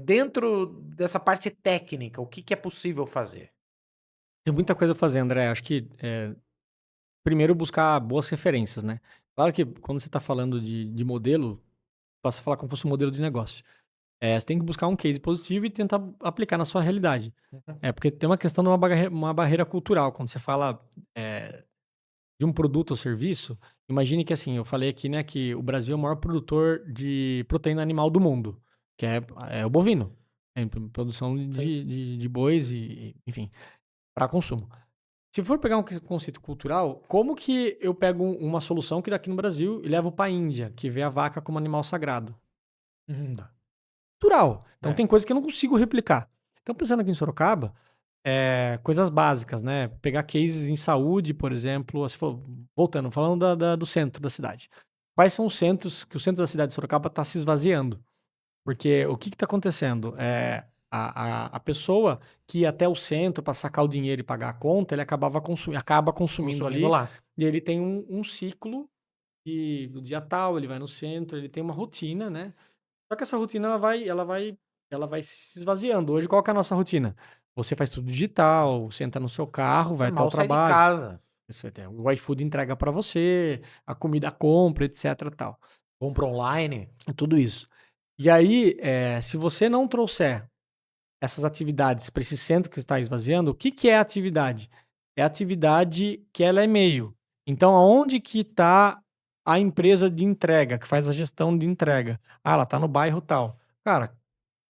Dentro dessa parte técnica, o que que é possível fazer? Tem muita coisa a fazer, André. Acho que, primeiro, buscar boas referências, né? Claro que quando você está falando de modelo, posso falar como fosse um modelo de negócio. Você tem que buscar um case positivo e tentar aplicar na sua realidade. Uhum. Porque tem uma questão de uma barreira cultural. Quando você fala é, de um produto ou serviço, imagine que assim, eu falei aqui, né, que o Brasil é o maior produtor de proteína animal do mundo, que é o bovino. Produção Sim. de bois enfim, para consumo. Se for pegar um conceito cultural, como que eu pego uma solução que daqui no Brasil e levo para a Índia, que vê a vaca como animal sagrado? Não dá. cultural. Então É. tem coisas que eu não consigo replicar. Então pensando aqui em Sorocaba, coisas básicas, né? Pegar cases em saúde, por exemplo, se for, voltando, falando do centro da cidade. Quais são os centros que o centro da cidade de Sorocaba está se esvaziando? Porque o que está acontecendo? A pessoa que ia até o centro para sacar o dinheiro e pagar a conta, ele acaba consumindo Consumindo ali, lá. e ele tem um ciclo e no dia tal ele vai no centro, ele tem uma rotina, né? Só que essa rotina ela vai se esvaziando. Hoje, qual que é a nossa rotina? Você faz tudo digital, você entra no seu carro, Você vai até o mal sai de trabalho, casa. o iFood entrega para você, a comida compra, etc, tal. Compra online. É tudo isso. E aí, se você não trouxer essas atividades para esse centro que está esvaziando, o que que é a atividade? É a atividade que ela é meio. Então, aonde que está a empresa de entrega, que faz a gestão de entrega? Ah, ela está no bairro tal. Cara,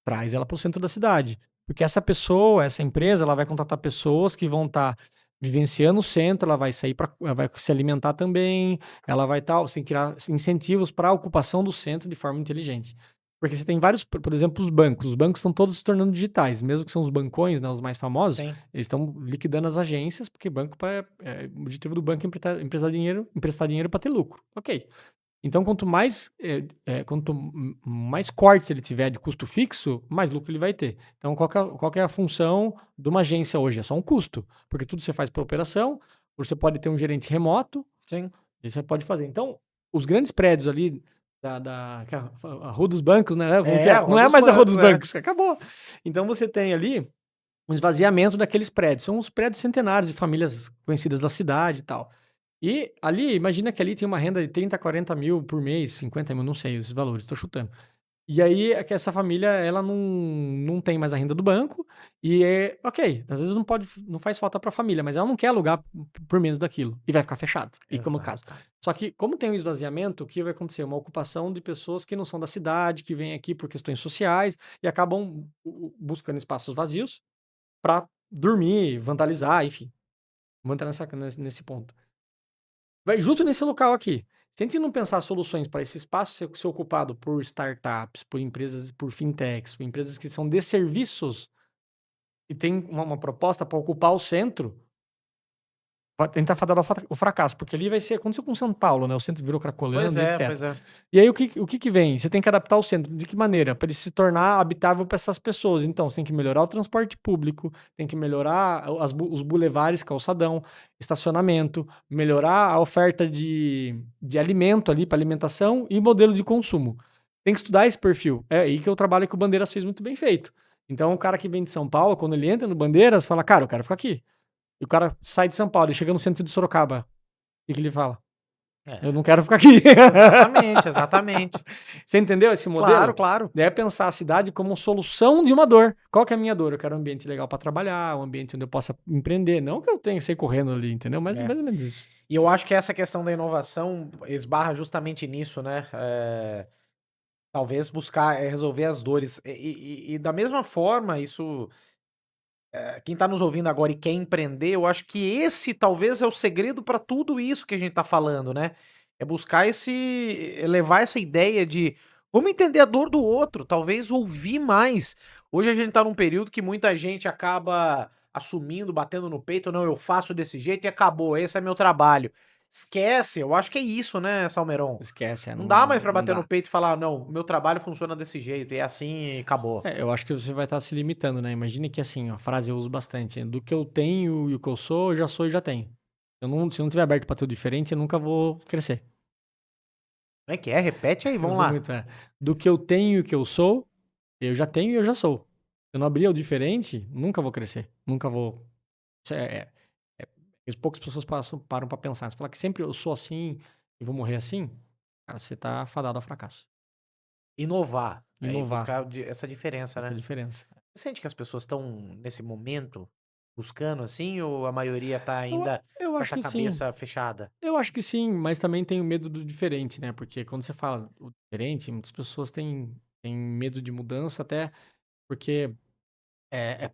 traz ela para o centro da cidade. Porque essa pessoa, essa empresa, ela vai contratar pessoas que vão estar vivenciando o centro, ela vai se alimentar também, ela vai estar, você tem que criar incentivos para a ocupação do centro de forma inteligente. Porque você tem vários, por exemplo, os bancos. Os bancos estão todos se tornando digitais, mesmo que são os bancões, né, os mais famosos, Sim. eles estão liquidando as agências, porque o objetivo do banco é emprestar dinheiro para ter lucro. Ok. Então, quanto mais cortes ele tiver de custo fixo, mais lucro ele vai ter. Então, qual que é a função de uma agência hoje? É só um custo, porque tudo você faz por operação, você pode ter um gerente remoto, Sim. e você pode fazer. Então, os grandes prédios ali que é a Rua dos Bancos, né? Como que É, a é? Rua Não é dos mais a Rua dos Bancos, é. Bancos, acabou. Então, você tem ali um esvaziamento daqueles prédios. São os prédios centenários de famílias conhecidas da cidade e tal. E ali, imagina que ali tem uma renda de 30, 40 mil por mês, 50 mil, não sei esses valores, estou chutando. E aí é que essa família, ela não tem mais a renda do banco e ok, às vezes não faz falta para a família, mas ela não quer alugar por menos daquilo e vai ficar fechado, e como caso. Exato. Só que como tem um esvaziamento, o que vai acontecer? Uma ocupação de pessoas que não são da cidade, que vêm aqui por questões sociais e acabam buscando espaços vazios para dormir, vandalizar, enfim. Vamos entrar nesse ponto. Vai justo nesse local aqui. Se a gente não pensar soluções para esse espaço ser ocupado por startups, por empresas, por fintechs, por empresas que são de serviços e tem uma proposta para ocupar o centro, a gente tá fadado ao fracasso, porque ali aconteceu com São Paulo, né? O centro virou Pois Cracolândia, é, etc. pois é. E aí o que vem? Você tem que adaptar o centro. De que maneira? Para ele se tornar habitável para essas pessoas. Então, você tem que melhorar o transporte público, tem que melhorar os bulevares, calçadão, estacionamento, melhorar a oferta de alimento ali para alimentação e modelo de consumo. Tem que estudar esse perfil. É aí que eu trabalho que o Bandeiras fez muito bem feito. Então, o cara que vem de São Paulo, quando ele entra no Bandeiras, fala, cara, eu quero ficar aqui. E o cara sai de São Paulo e chega no centro de Sorocaba. O que ele fala? Eu É. não quero ficar aqui. Exatamente, exatamente. Você entendeu esse Claro, modelo? claro. Daí é pensar a cidade como solução de uma dor. Qual que é a minha dor? Eu quero um ambiente legal para trabalhar, um ambiente onde eu possa empreender. Não que eu tenha que sair correndo ali, entendeu? Mas É. mais ou menos isso. E eu acho que essa questão da inovação esbarra justamente nisso, né? Talvez buscar resolver as dores. E da mesma forma, isso. Quem tá nos ouvindo agora e quer empreender, eu acho que esse talvez é o segredo para tudo isso que a gente tá falando, né? É buscar levar essa ideia de vamos entender a dor do outro, talvez ouvir mais. Hoje a gente tá num período que muita gente acaba assumindo, batendo no peito, não, eu faço desse jeito e acabou, esse é meu trabalho. Esquece, eu acho que é isso, né, Salmeron? Esquece, Não dá mais pra não bater no dá. peito e falar, não, meu trabalho funciona desse jeito, e é assim e acabou. Eu acho que você vai estar se limitando, né? Imagine que assim, a frase eu uso bastante. Do que eu tenho e o que eu já sou e já tenho. Se eu não tiver aberto para ter o diferente, eu nunca vou crescer. Como é que é? Repete aí, Eu vamos uso lá. muito, do que eu tenho e o que eu sou, eu já tenho e eu já sou. Se eu não abrir o diferente, nunca vou crescer. Nunca vou. Isso poucas pessoas param pra pensar. Você falar que sempre eu sou assim e vou morrer assim, cara, você tá fadado ao fracasso. Inovar, e Inovar, buscar essa diferença, essa é a né. diferença. Você sente que as pessoas estão nesse momento buscando, assim, ou a maioria tá Eu, ainda eu com acho essa que sim. cabeça fechada? Eu acho que sim, mas também tenho medo do diferente, né? Porque quando você fala o diferente, muitas pessoas têm medo de mudança, até porque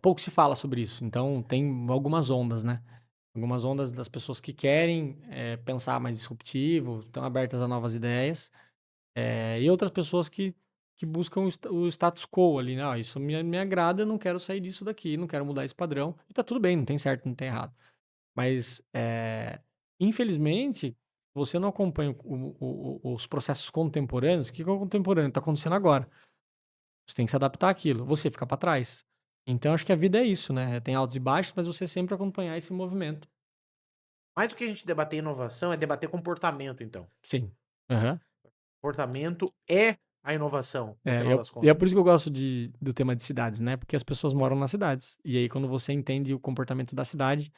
pouco se fala sobre isso. Então, tem algumas ondas, né? Algumas ondas das pessoas que querem pensar mais disruptivo, estão abertas a novas ideias, e outras pessoas que que buscam o status quo ali, né? Isso me agrada, eu não quero sair disso daqui, não quero mudar esse padrão. E tá tudo bem, não tem certo, não tem errado. Mas, infelizmente, você não acompanha os processos contemporâneos. O que é o contemporâneo? Está acontecendo agora. Você tem que se adaptar àquilo. Você fica para trás. Então, acho que a vida é isso, né? Tem altos e baixos, mas você sempre acompanhar esse movimento. Mais do que a gente debater inovação, é debater comportamento, então. Sim. Aham. Comportamento é a inovação, no É, final das e é contas. por isso que eu gosto do tema de cidades, né? Porque as pessoas moram nas cidades. E aí, quando você entende o comportamento da cidade,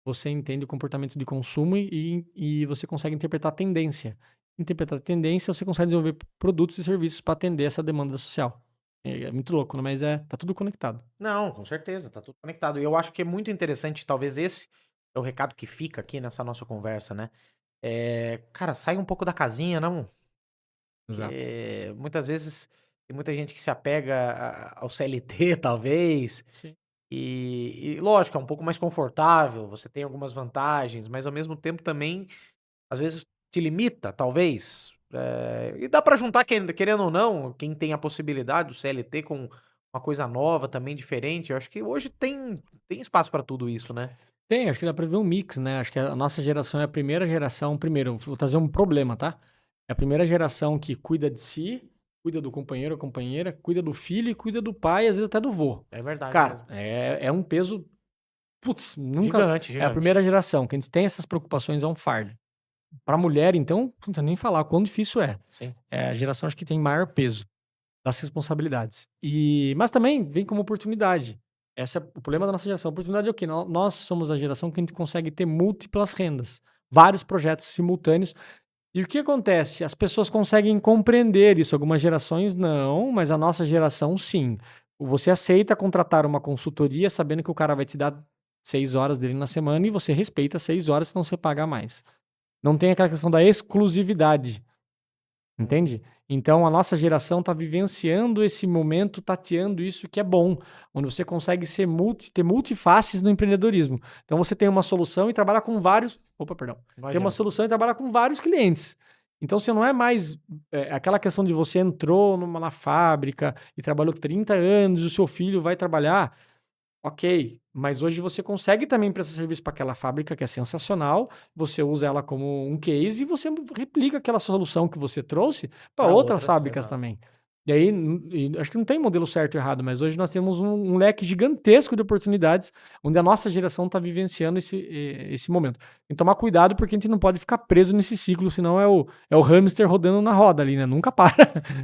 você entende o comportamento de consumo e você consegue interpretar a tendência. Interpretar a tendência, você consegue desenvolver produtos e serviços para atender essa demanda social. É muito louco, né? Mas tá tudo conectado. Não, com certeza, tá tudo conectado. E eu acho que é muito interessante, talvez esse é o recado que fica aqui nessa nossa conversa, né? Cara, sai um pouco da casinha, não? Exato. Que muitas vezes tem muita gente que se apega ao CLT, talvez, Sim. e lógico, é um pouco mais confortável, você tem algumas vantagens, mas ao mesmo tempo também, às vezes, te limita, talvez. E dá pra juntar, querendo ou não, quem tem a possibilidade do CLT com uma coisa nova, também diferente. Eu acho que hoje tem espaço pra tudo isso, né? Tem, acho que dá pra ver um mix, né? Acho que a nossa geração é a primeira geração. Primeiro, vou trazer um problema, tá? É a primeira geração que cuida de si, cuida do companheiro ou companheira, cuida do filho e cuida do pai, às vezes até do vô. É verdade Cara, mesmo. é um peso. Putz, nunca. Gigante, É a gigante. primeira geração que a gente tem essas preocupações, é um fardo. Pra mulher, então, não tem nem falar quão difícil é. Sim. É a geração, acho que tem maior peso das responsabilidades. Mas também vem como oportunidade. Esse é o problema da nossa geração. A oportunidade é o quê? Nós somos a geração que a gente consegue ter múltiplas rendas, vários projetos simultâneos. E o que acontece? As pessoas conseguem compreender isso. Algumas gerações não, mas a nossa geração sim. Você aceita contratar uma consultoria sabendo que o cara vai te dar 6 horas dele na semana e você respeita 6 horas, senão você paga mais. Não tem aquela questão da exclusividade. Entende? Então a nossa geração está vivenciando esse momento, tateando isso que é bom, onde você consegue ter multifaces no empreendedorismo. Então você tem uma solução e trabalha com vários. Opa, perdão. Tem uma Imagina. solução e trabalha com vários clientes. Então você não é mais aquela questão de você entrou na fábrica e trabalhou 30 anos, e o seu filho vai trabalhar. Ok, mas hoje você consegue também prestar serviço para aquela fábrica que é sensacional, você usa ela como um case e você replica aquela solução que você trouxe para Pra outras outras, fábricas exato. também. E aí, acho que não tem modelo certo ou errado, mas hoje nós temos um leque gigantesco de oportunidades onde a nossa geração está vivenciando esse momento. Tem que tomar cuidado porque a gente não pode ficar preso nesse ciclo, senão é o hamster rodando na roda ali, né? Nunca para.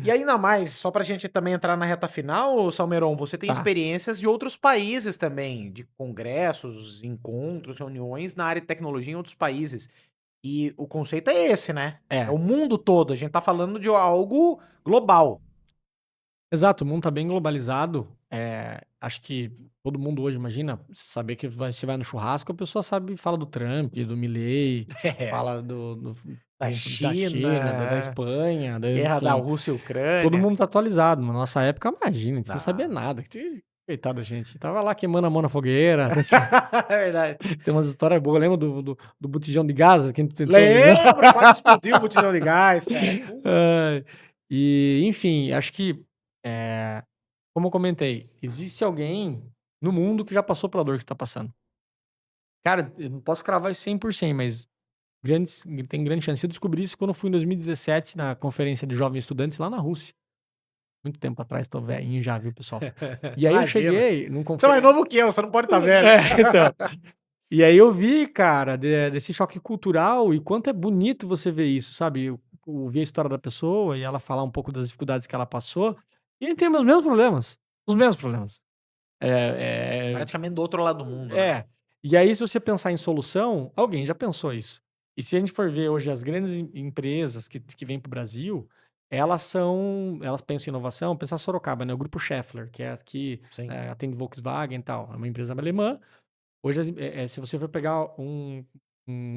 E ainda mais, só pra gente também entrar na reta final, Salmeron, você tem Tá. experiências de outros países também, de congressos, encontros, reuniões na área de tecnologia em outros países. E o conceito é esse, né? É É. o mundo todo, a gente tá falando de algo global. Exato, o mundo tá bem globalizado. Acho que todo mundo hoje, imagina, saber que você vai no churrasco, a pessoa sabe, fala do Trump, do Milley, É, fala da da China, da China, Espanha, guerra da enfim. Rússia e Todo Ucrânia. mundo tá atualizado. Na nossa época, imagina, a gente não sabia Não. nada. Coitado da gente. Tava lá queimando a mão na fogueira. É verdade. Tem umas histórias boas. Lembra do botijão de gás que a gente tentou ligar? Lembro, quase explodiu o botijão de gás, cara. Ai, enfim, acho que, eh, como eu comentei, existe alguém no mundo que já passou pela dor que você tá passando. Cara, eu não posso cravar isso 100%, mas tem grande chance. Eu descobri isso quando eu fui em 2017 na conferência de jovens estudantes lá na Rússia. Muito tempo atrás, tô velhinho já, viu, pessoal. E aí eu Imagina. cheguei num Você é mais conferência. novo que eu, você não pode estar velho. Então. E aí eu vi, cara, desse choque cultural e quanto é bonito você ver isso, sabe? Eu vi a história da pessoa e ela falar um pouco das dificuldades que ela passou, e ele tem os mesmos problemas. Os mesmos problemas. É, Praticamente do outro lado do mundo, é, né? é. E aí, se você pensar em solução, alguém já pensou isso. E se a gente for ver hoje as grandes empresas que vêm para o Brasil, elas pensam em inovação, pensar Sorocaba, né? O grupo Schaeffler, que é aqui, Sim. atende Volkswagen e tal, é uma empresa alemã. Hoje, se você for pegar um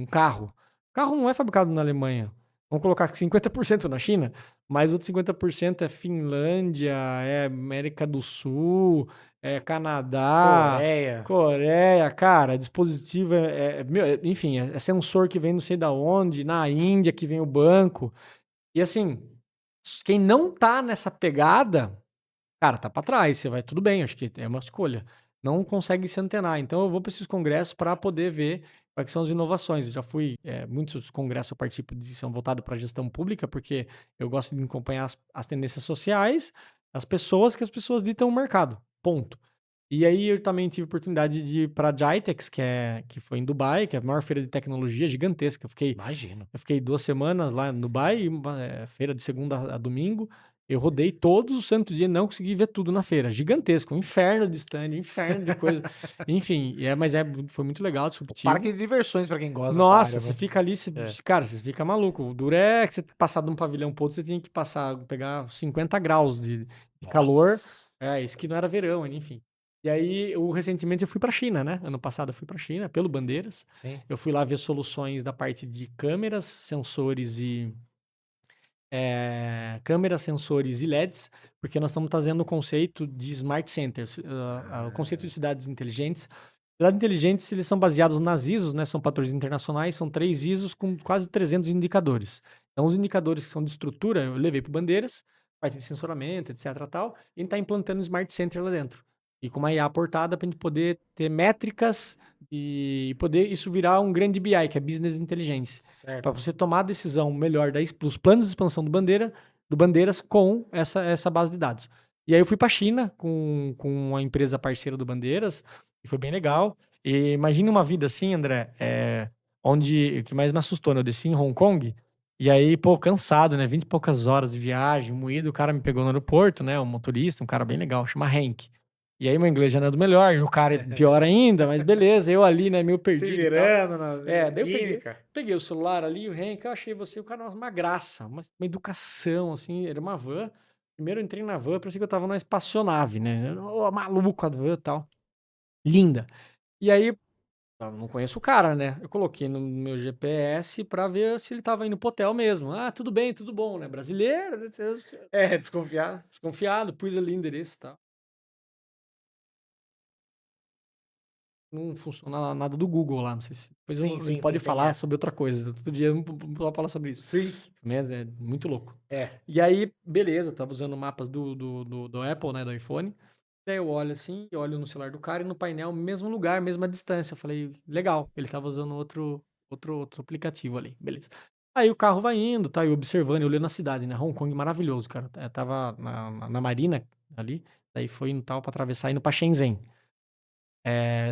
carro não é fabricado na Alemanha. Vamos colocar que 50% na China, mas outros 50% é Finlândia, é América do Sul, é Canadá, Coreia. Coreia, cara, dispositivo enfim, é sensor que vem não sei da onde, na Índia que vem o banco. E assim, Quem não tá nessa pegada, cara, tá pra trás, você vai tudo bem, acho que é uma escolha. Não consegue se antenar. Então eu vou para esses congressos para poder ver quais que são as inovações. Eu já fui, muitos congressos eu participo de são voltados para gestão pública, porque eu gosto de acompanhar as tendências sociais, as pessoas que as pessoas ditam o mercado. Ponto. E aí eu também tive oportunidade de ir para a GITEX, que foi em Dubai, que é a maior feira de tecnologia gigantesca. Imagino. Eu fiquei 2 semanas lá em Dubai, feira de segunda a domingo. Eu rodei todos os santos dias, não consegui ver tudo na feira. Gigantesco, um inferno de stand, um inferno de coisa. Enfim, foi muito legal, disruptivo. Parque de diversões pra quem gosta dessa Nossa, área, você né? fica ali, cara, você fica maluco. O duro é que você passar de um pavilhão pro outro, você tinha que pegar 50 graus de calor. Nossa. Isso que não era verão, enfim. E aí, recentemente eu fui pra China, né? Ano passado eu fui pra China, pelo Bandeiras. Sim. Eu fui lá ver soluções da parte de câmeras, sensores e LEDs, porque nós estamos trazendo o conceito de smart centers, o conceito de cidades inteligentes. Cidades inteligentes, eles são baseados nas ISOs, né? São padrões internacionais, são 3 ISOs com quase 300 indicadores. Então, os indicadores que são de estrutura, eu levei para Bandeiras, parte de sensoramento, etc, tal, e a gente está implantando um smart center lá dentro. E com uma IA portada para a gente poder ter métricas e poder isso virar um grande BI, que é Business Intelligence. Para Certo. você tomar a decisão melhor dos planos de expansão do Bandeiras com essa base de dados. E aí eu fui para a China com a empresa parceira do Bandeiras, e foi bem legal. E imagine uma vida assim, André, onde o que mais me assustou, né? Eu desci em Hong Kong, e aí, pô, cansado, né? 20 e poucas horas de viagem, moído, o cara me pegou no aeroporto, né? O motorista, um cara bem legal, chama Hank. E aí, meu inglês já não é do melhor, e o cara é pior ainda, mas beleza, eu ali, né, meio Se perdido e tal. virando na Daí eu química. peguei o celular ali, o Henk, eu achei você, o cara, uma graça, uma educação, assim, era uma van. Primeiro eu entrei na van, parecia que eu tava numa espaçonave, né? Maluco a van e tal. Linda. E aí, eu não conheço o cara, né? Eu coloquei no meu GPS pra ver se ele tava indo pro hotel mesmo. Ah, tudo bem, tudo bom, né? Brasileiro, né? Desconfiado. Desconfiado, pus ali o endereço e tal. Não funciona nada do Google lá, não sei se depois Sim, a gente sim, pode sim, tem falar essa. sobre outra coisa. Outro dia eu vou falar sobre isso. Sim. Mas é muito louco. É. E aí, beleza, eu tava usando mapas do Apple, né, do iPhone. Daí eu olho assim, eu olho no celular do cara e no painel, mesmo lugar, mesma distância. Eu falei, legal, ele tava usando outro aplicativo ali, beleza. Aí o carro vai indo, tá, eu observando, eu olhando a cidade, né, Hong Kong maravilhoso, cara. Eu tava na Marina ali, daí foi indo tal pra atravessar, indo pra Shenzhen.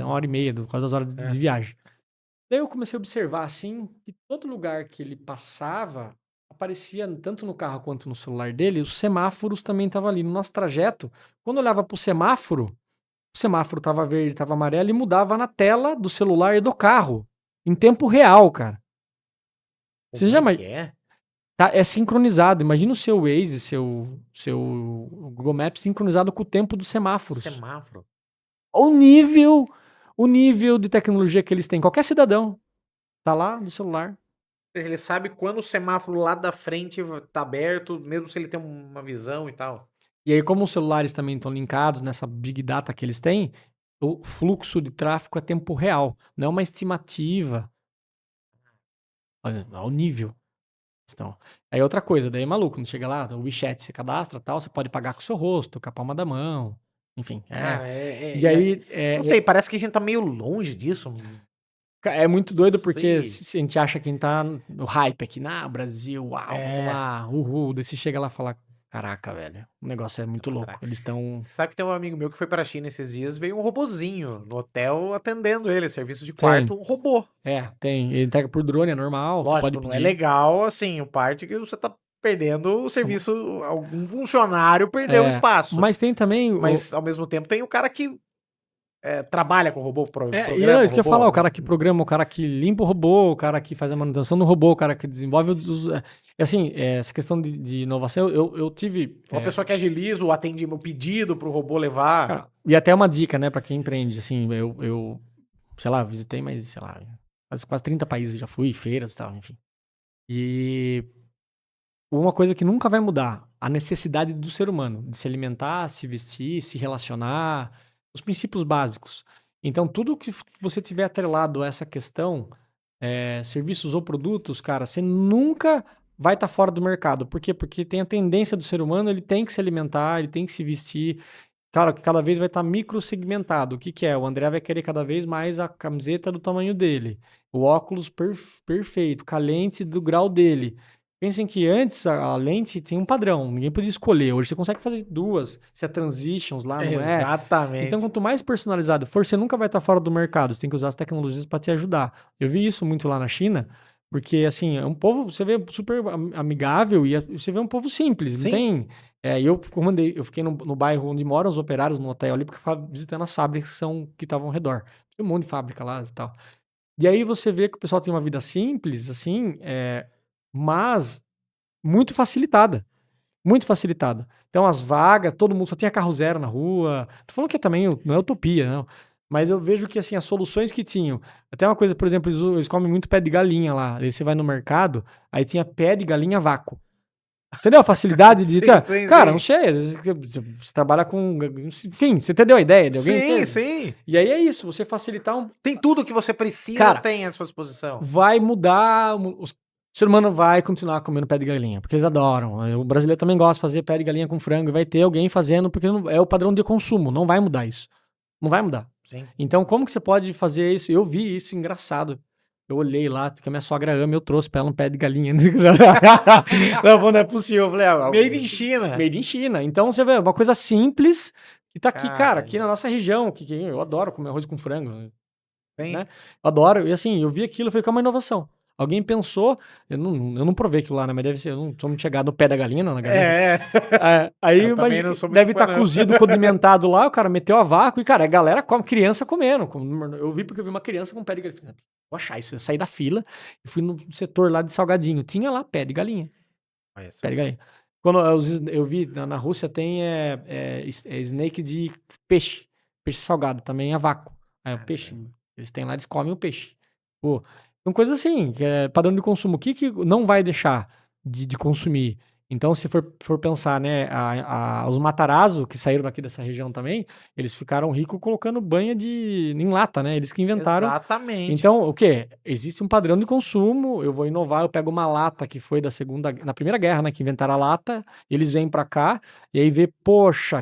1 hora e meia, quase 2 horas de viagem. Daí eu comecei a observar, assim, que todo lugar que ele passava, aparecia, tanto no carro quanto no celular dele, os semáforos também estavam ali. No nosso trajeto, quando eu olhava pro semáforo, o semáforo tava verde, tava amarelo e mudava na tela do celular e do carro. Em tempo real, cara. Você Como já é que é? é sincronizado. Imagina o seu Waze, seu Google Maps sincronizado com o tempo dos semáforos. Semáforo. O nível, o nível de tecnologia que eles têm. Qualquer cidadão tá lá no celular. Ele sabe quando o semáforo lá da frente tá aberto, mesmo se ele tem uma visão e tal. E aí, como os celulares também estão linkados nessa big data que eles têm, o fluxo de tráfego é tempo real, não é uma estimativa. Olha, ao nível. Então, aí outra coisa, daí é maluco, não chega lá, o WeChat você cadastra tal, você pode pagar com o seu rosto, com a palma da mão, enfim. Cara, E aí, não sei, parece que a gente tá meio longe disso. é muito doido porque Sei. se a gente acha que a gente tá no hype aqui, Brasil, uau, vamos lá, uhul. Daí você chega lá e fala, caraca, velho, o negócio é muito louco. Eles estão. Você sabe que tem um amigo meu que foi pra China esses dias, veio um robozinho no hotel atendendo ele, serviço de quarto, um robô. Tem. Ele entrega por drone, é normal, você pode Lógico, não é pedir. legal, assim, o parte que você tá perdendo o serviço, algum funcionário perdeu o espaço. Mas tem também. Mas, ao mesmo tempo, tem o cara que trabalha com o robô, E programa o isso que eu ia robô, falar, o né? cara que programa, o cara que limpa o robô, o cara que faz a manutenção do robô, o cara que desenvolve assim, essa questão de inovação, eu tive. Uma pessoa que agiliza o atendimento, o pedido pro robô levar. Cara, e até uma dica, né, pra quem empreende, assim, eu sei lá, visitei, mas, sei lá, quase 30 países já fui, feiras e tal, enfim. E uma coisa que nunca vai mudar, a necessidade do ser humano de se alimentar, se vestir, se relacionar, os princípios básicos. Então, tudo que você tiver atrelado a essa questão, serviços ou produtos, cara, você nunca vai estar fora do mercado. Por quê? Porque tem a tendência do ser humano, ele tem que se alimentar, ele tem que se vestir. Claro que cada vez vai estar microsegmentado. O que que é? O André vai querer cada vez mais a camiseta do tamanho dele, o óculos perfeito, com a lente do grau dele. Pensem que antes a lente tinha um padrão, ninguém podia escolher. Hoje você consegue fazer duas, se é transitions lá, não é? Exatamente. Então, quanto mais personalizado for, você nunca vai estar fora do mercado. Você tem que usar as tecnologias para te ajudar. Eu vi isso muito lá na China, porque assim, é um povo, você vê super amigável e você vê um povo simples, Sim. não tem. Eu fiquei no bairro onde moram os operários, no hotel ali, porque eu ficava visitando as fábricas que estavam ao redor. Tem um monte de fábrica lá e tal. E aí você vê que o pessoal tem uma vida simples, assim, mas muito facilitada. Muito facilitada. Então, as vagas, todo mundo só tinha carro zero na rua. Tô falando que também não é utopia, não. Mas eu vejo que, assim, as soluções que tinham. Até uma coisa, por exemplo, eles comem muito pé de galinha lá. Aí você vai no mercado, aí tinha pé de galinha a vácuo. Entendeu? A facilidade de. Sim, Cara, sim. não sei. Às vezes você trabalha com. Enfim, você entendeu a ideia de alguém? Sim, Entende? sim. E aí é isso, você facilitar Tem tudo que você precisa, Cara, tem à sua disposição. vai mudar. O ser humano vai continuar comendo pé de galinha, porque eles adoram. O brasileiro também gosta de fazer pé de galinha com frango, e vai ter alguém fazendo, porque é o padrão de consumo, não vai mudar isso. Não vai mudar. Sim. Então, como que você pode fazer isso? Eu vi isso, engraçado. Eu olhei lá, que a minha sogra ama, eu trouxe pra ela um pé de galinha. Não é possível. Eu falei, Made in China. Made in China. Então, você vê, uma coisa simples que tá aqui, cara, aqui na Caramba. nossa região, que eu adoro comer arroz com frango. Sim. Né? Eu adoro. E assim, eu vi aquilo e falei, que é uma inovação. Alguém pensou, eu não provei aquilo lá, né? Mas deve ser, eu não sou muito chegado no pé da galinha, não, na galinha. Aí Eu também não sou muito deve fã, estar não. cozido, condimentado lá, o cara meteu a vácuo e, cara, a galera come, criança comendo. Eu vi porque eu vi uma criança com pé de galinha. Vou achar isso. Eu saí da fila e fui no setor lá de salgadinho. Tinha lá pé de galinha. Olha só. Pé de galinha. Quando eu vi, na Rússia tem snake de peixe. Peixe salgado, também a vácuo. Aí o peixe, eles têm lá, eles comem o peixe. Pô, são coisas assim, que é padrão de consumo. O que não vai deixar de consumir? Então, se for pensar, né, os Matarazzo, que saíram daqui dessa região também, eles ficaram ricos colocando banha em lata, né? Eles que inventaram. Exatamente. Então, o quê? Existe um padrão de consumo, eu vou inovar, eu pego uma lata que foi na Primeira Guerra, né, que inventaram a lata, eles vêm pra cá, e aí vê, poxa,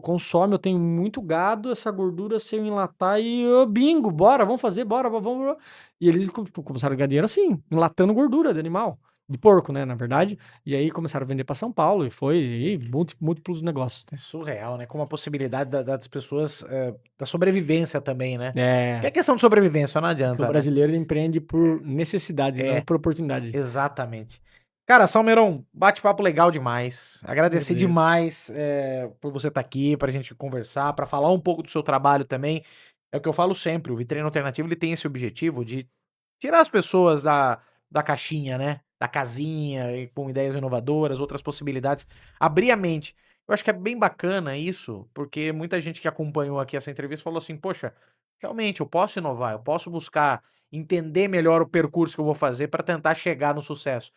consome, eu tenho muito gado, essa gordura se eu enlatar e bingo, bora, vamos fazer, bora, vamos. E eles começaram a ganhar dinheiro assim, enlatando gordura de animal. De porco, né, na verdade. E aí começaram a vender para São Paulo e múltiplos negócios. É surreal, né? Como a possibilidade das pessoas, da sobrevivência também, né? Que é É, questão de sobrevivência, não que adianta, o né? brasileiro ele empreende por necessidade, não por oportunidade. Exatamente. Cara, Salmeron, bate-papo legal demais. Agradecer Agradeço. demais por você estar aqui, pra gente conversar, pra falar um pouco do seu trabalho também. É o que eu falo sempre, o Vitrine Alternativo ele tem esse objetivo de tirar as pessoas da caixinha, né? Da casinha, e com ideias inovadoras, outras possibilidades, abrir a mente. Eu acho que é bem bacana isso, porque muita gente que acompanhou aqui essa entrevista falou assim: poxa, realmente eu posso inovar, eu posso buscar entender melhor o percurso que eu vou fazer para tentar chegar no sucesso.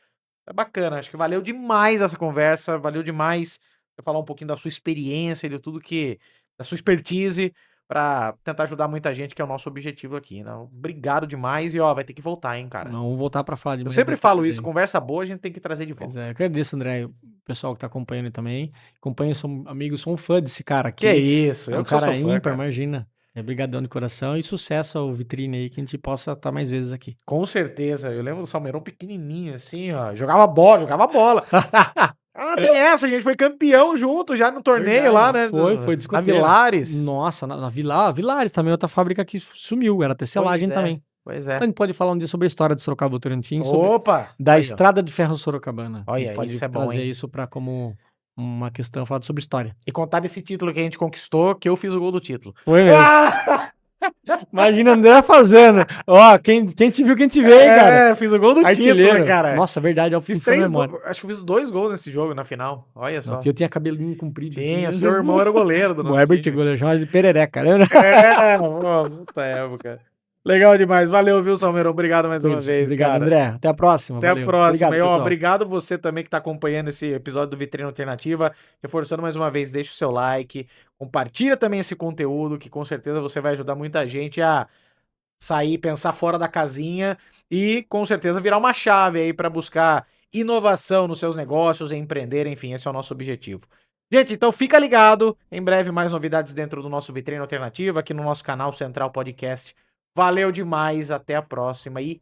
É bacana, acho que valeu demais essa conversa, valeu demais você falar um pouquinho da sua experiência, de tudo da sua expertise, pra tentar ajudar muita gente, que é o nosso objetivo aqui, né. Obrigado demais e, ó, vai ter que voltar, hein, cara. Não, vou voltar para falar de Eu mais sempre falo detalhes isso, aí. conversa boa a gente tem que trazer de Pois volta. é, eu agradeço, André, o pessoal que tá acompanhando também. Acompanho, sou amigo, sou um fã desse cara Que é aqui. isso, É eu um que sou seu cara fã, ímpar, cara. imagina. Brigadão de coração e sucesso ao Vitrine aí, que a gente possa estar mais vezes aqui. Com certeza, eu lembro do Salmeirão pequenininho assim, ó, jogava bola, jogava bola. Ah, tem essa, a gente foi campeão junto já no torneio lá, né, Foi na discoteira. Vilares. Nossa, na Vilares também, outra fábrica que sumiu, era tecelagem também. Pois A é. gente pode falar um dia sobre a história de Sorocaba Votorantim, Opa! da Aí, ó. estrada de ferro Sorocabana. A gente Olha, pode isso é bom, trazer hein. isso para como uma questão, falar sobre história. E contar desse título que a gente conquistou, que eu fiz o gol do título. Foi mesmo. Imagina o André fazendo. Ó, quem te viu, quem te vê, cara. Fiz o gol do Artilheiro. título, cara. Nossa, verdade, eu Fiz fiz 3 gols, acho que eu fiz 2 gols nesse jogo na final. Olha só. Nossa, eu tinha cabelinho comprido. Sim, o assim, seu irmão era o goleiro do O nosso Herbert time. goleiro, chamava de perereca, lembra? Pô, puta época. Legal demais. Valeu, viu, Salmeiro? Obrigado mais uma vez, Obrigado, cara. André. Até a próxima. Até Valeu. a próxima. Obrigado, E, ó, pessoal. obrigado você também que tá acompanhando esse episódio do Vitrine Alternativa. Reforçando mais uma vez, deixa o seu like, compartilha também esse conteúdo, que com certeza você vai ajudar muita gente a sair, pensar fora da casinha e com certeza virar uma chave aí pra buscar inovação nos seus negócios, empreender, enfim, esse é o nosso objetivo. Gente, então fica ligado, em breve mais novidades dentro do nosso Vitrine Alternativa, aqui no nosso canal Central Podcast. Valeu demais, até a próxima e